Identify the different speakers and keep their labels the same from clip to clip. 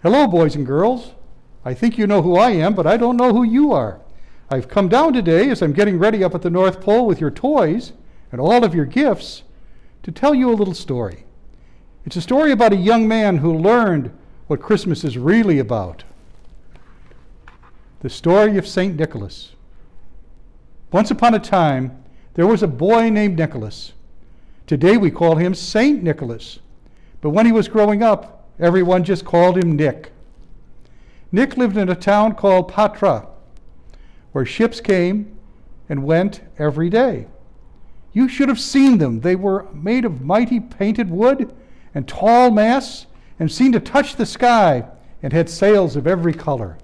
Speaker 1: Hello, boys and girls. I think you know who I am, but I don't know who you are. I've come down today as I'm getting ready up at the North Pole with your toys and all of your gifts to tell you a little story. It's a story about a young man who learned what Christmas is really about. The story of St. Nicholas. Once upon a time, there was a boy named Nicholas. Today we call him St. Nicholas. But when he was growing up, everyone just called him Nick. Nick lived in a town called Patra, where ships came and went every day. You should have seen them. They were made of mighty painted wood and tall masts and seemed to touch the sky and had sails of every color.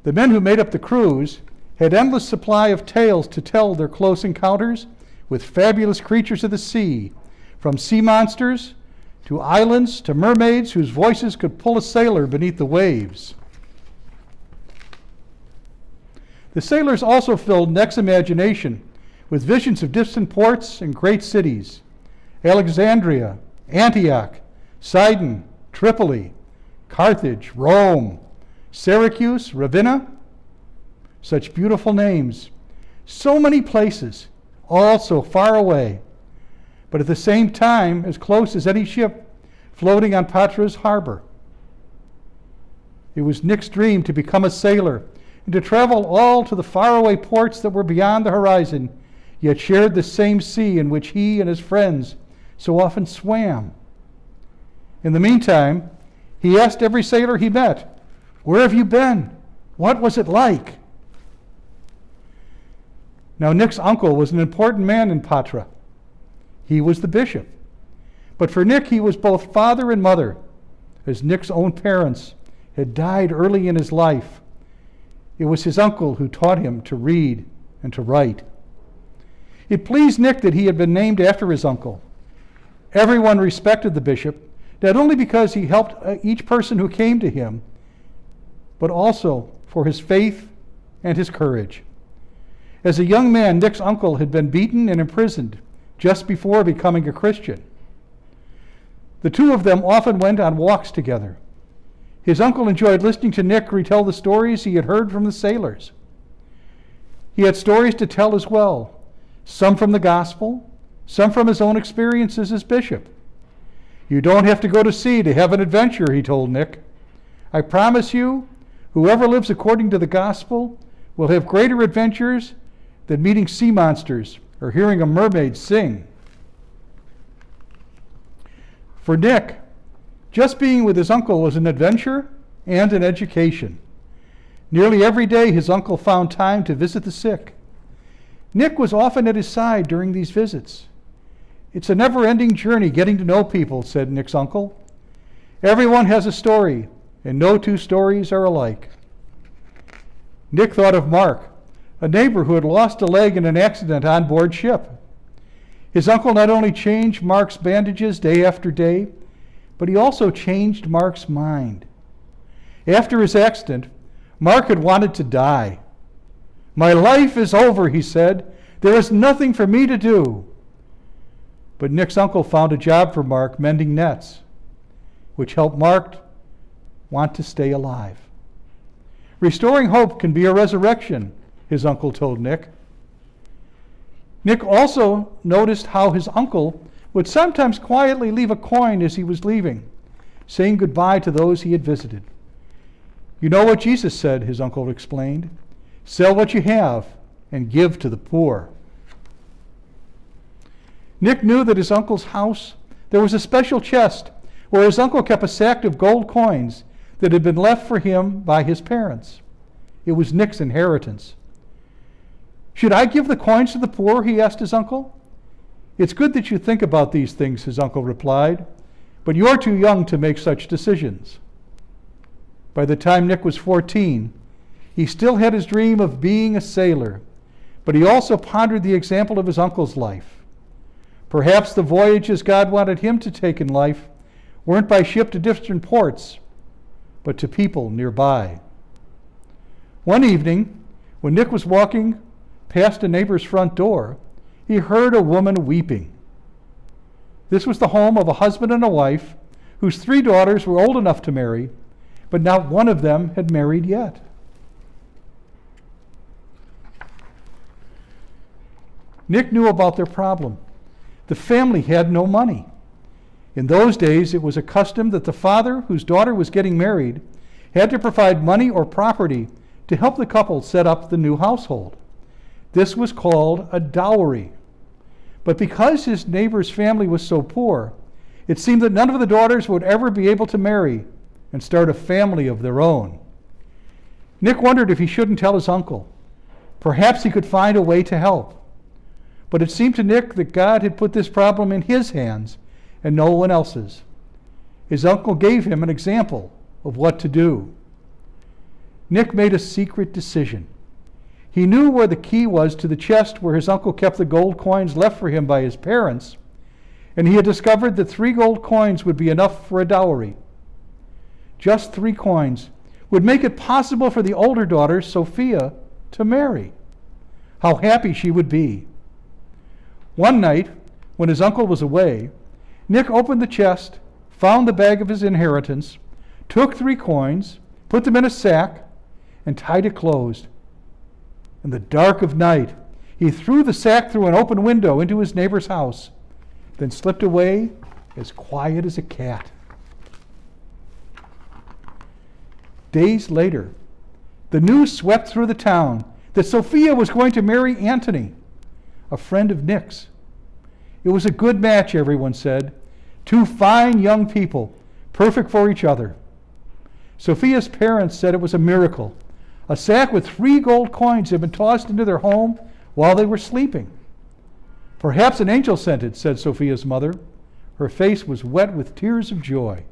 Speaker 1: The men who made up the crews had endless supply of tales to tell their close encounters with fabulous creatures of the sea, from sea monsters to islands to mermaids whose voices could pull a sailor beneath the waves. The sailors also filled Nick's imagination with visions of distant ports and great cities: Alexandria, Antioch, Sidon, Tripoli, Carthage, Rome, Syracuse, Ravenna. Such beautiful names. So many places, all so far away, but at the same time as close as any ship floating on Patra's harbor. It was Nick's dream to become a sailor and to travel all to the faraway ports that were beyond the horizon, yet shared the same sea in which he and his friends so often swam. In the meantime, he asked every sailor he met, "Where have you been? What was it like?" Now, Nick's uncle was an important man in Patra. He was the bishop. But for Nick, he was both father and mother, as Nick's own parents had died early in his life. It was his uncle who taught him to read and to write. It pleased Nick that he had been named after his uncle. Everyone respected the bishop, not only because he helped each person who came to him, but also for his faith and his courage. As a young man, Nick's uncle had been beaten and imprisoned just before becoming a Christian. The two of them often went on walks together. His uncle enjoyed listening to Nick retell the stories he had heard from the sailors. He had stories to tell as well, some from the gospel, some from his own experiences as bishop. "You don't have to go to sea to have an adventure," he told Nick. "I promise you, whoever lives according to the gospel will have greater adventures than meeting sea monsters or hearing a mermaid sing." For Nick, just being with his uncle was an adventure and an education. Nearly every day his uncle found time to visit the sick. Nick was often at his side during these visits. "It's a never-ending journey getting to know people," said Nick's uncle. "Everyone has a story, and no two stories are alike." Nick thought of Mark, a neighbor who had lost a leg in an accident on board ship. His uncle not only changed Mark's bandages day after day, but he also changed Mark's mind. After his accident, Mark had wanted to die. "My life is over," he said. "There is nothing for me to do." But Nick's uncle found a job for Mark mending nets, which helped Mark want to stay alive. "Restoring hope can be a resurrection," his uncle told Nick. Nick also noticed how his uncle would sometimes quietly leave a coin as he was leaving, saying goodbye to those he had visited. "You know what Jesus said," his uncle explained. "Sell what you have and give to the poor." Nick knew that his uncle's house, there was a special chest where his uncle kept a sack of gold coins that had been left for him by his parents. It was Nick's inheritance. "Should I give the coins to the poor?" he asked his uncle. "It's good that you think about these things," his uncle replied, "but you're too young to make such decisions." By the time Nick was 14, he still had his dream of being a sailor, but he also pondered the example of his uncle's life. Perhaps the voyages God wanted him to take in life weren't by ship to distant ports, but to people nearby. One evening, when Nick was walking past a neighbor's front door, he heard a woman weeping. This was the home of a husband and a wife whose 3 daughters were old enough to marry, but not one of them had married yet. Nick knew about their problem. The family had no money. In those days, it was a custom that the father, whose daughter was getting married, had to provide money or property to help the couple set up the new household. This was called a dowry. But because his neighbor's family was so poor, it seemed that none of the daughters would ever be able to marry and start a family of their own. Nick wondered if he shouldn't tell his uncle. Perhaps he could find a way to help. But it seemed to Nick that God had put this problem in his hands and no one else's. His uncle gave him an example of what to do. Nick made a secret decision. He knew where the key was to the chest where his uncle kept the gold coins left for him by his parents, and he had discovered that 3 gold coins would be enough for a dowry. Just 3 coins would make it possible for the older daughter, Sophia, to marry. How happy she would be. One night, when his uncle was away, Nick opened the chest, found the bag of his inheritance, took 3 coins, put them in a sack, and tied it closed. In the dark of night, he threw the sack through an open window into his neighbor's house, then slipped away as quiet as a cat. Days later, the news swept through the town that Sophia was going to marry Anthony, a friend of Nick's. It was a good match, everyone said. 2 fine young people, perfect for each other. Sophia's parents said it was a miracle. A sack with 3 gold coins had been tossed into their home while they were sleeping. Perhaps an angel sent it, said Sophia's mother. Her face was wet with tears of joy.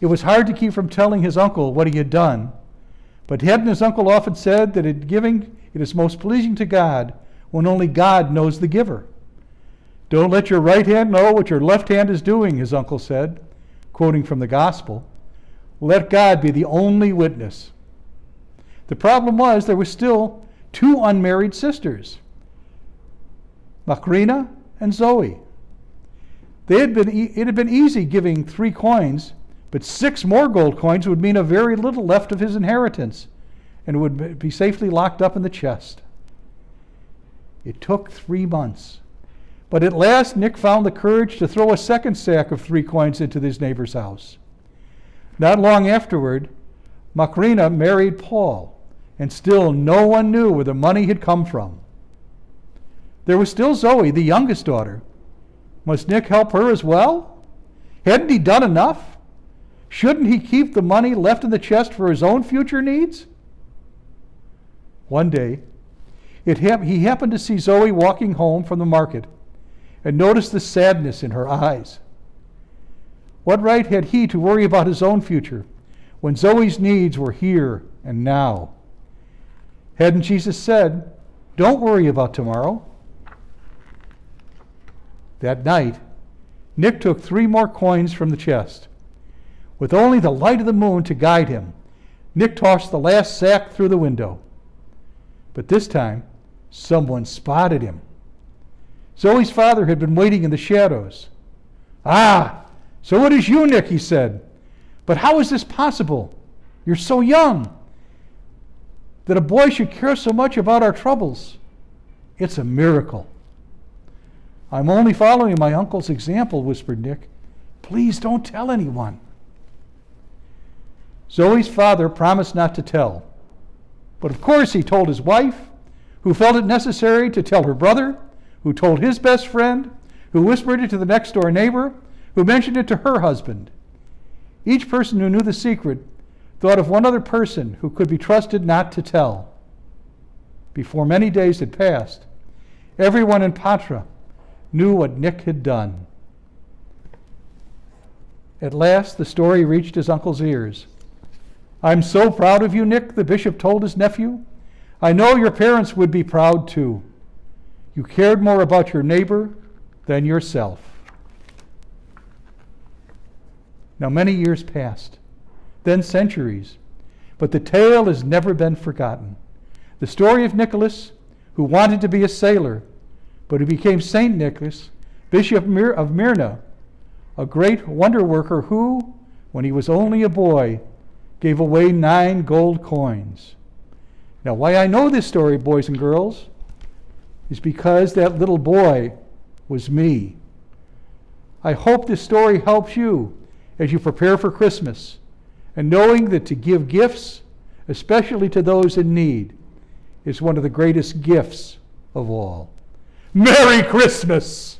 Speaker 1: It was hard to keep from telling his uncle what he had done, but hadn't his uncle often said that in giving it is most pleasing to God when only God knows the giver? Don't let your right hand know what your left hand is doing, his uncle said, quoting from the gospel. Let God be the only witness. The problem was there were still 2 unmarried sisters, Macrina and Zoe. It had been easy giving 3 coins, but 6 more gold coins would mean a very little left of his inheritance and would be safely locked up in the chest. It took 3 months, but at last Nick found the courage to throw a second sack of 3 coins into his neighbor's house. Not long afterward, Macrina married Paul, and still no one knew where the money had come from. There was still Zoe, the youngest daughter. Must Nick help her as well? Hadn't he done enough? Shouldn't he keep the money left in the chest for his own future needs? One day, he happened to see Zoe walking home from the market and noticed the sadness in her eyes. What right had he to worry about his own future when Zoe's needs were here and now? Hadn't Jesus said, "Don't worry about tomorrow"? That night, Nick took 3 more coins from the chest. With only the light of the moon to guide him, Nick tossed the last sack through the window. But this time, someone spotted him. Zoe's father had been waiting in the shadows. "Ah, so it is you, Nick," he said. "But how is this possible? You're so young. That a boy should care so much about our troubles. It's a miracle." "I'm only following my uncle's example," whispered Nick. "Please don't tell anyone." Zoe's father promised not to tell. But of course he told his wife, who felt it necessary to tell her brother, who told his best friend, who whispered it to the next door neighbor, who mentioned it to her husband. Each person who knew the secret thought of one other person who could be trusted not to tell. Before many days had passed, everyone in Patra knew what Nick had done. At last, the story reached his uncle's ears. "I'm so proud of you, Nick," the bishop told his nephew. "I know your parents would be proud too. You cared more about your neighbor than yourself." Now many years passed, then centuries, but the tale has never been forgotten. The story of Nicholas, who wanted to be a sailor, but who became Saint Nicholas Bishop of Myrna, a great wonder worker who, when he was only a boy, gave away 9 gold coins. Now, why I know this story, boys and girls, is because that little boy was me. I hope this story helps you as you prepare for Christmas, and knowing that to give gifts, especially to those in need, is one of the greatest gifts of all. Merry Christmas!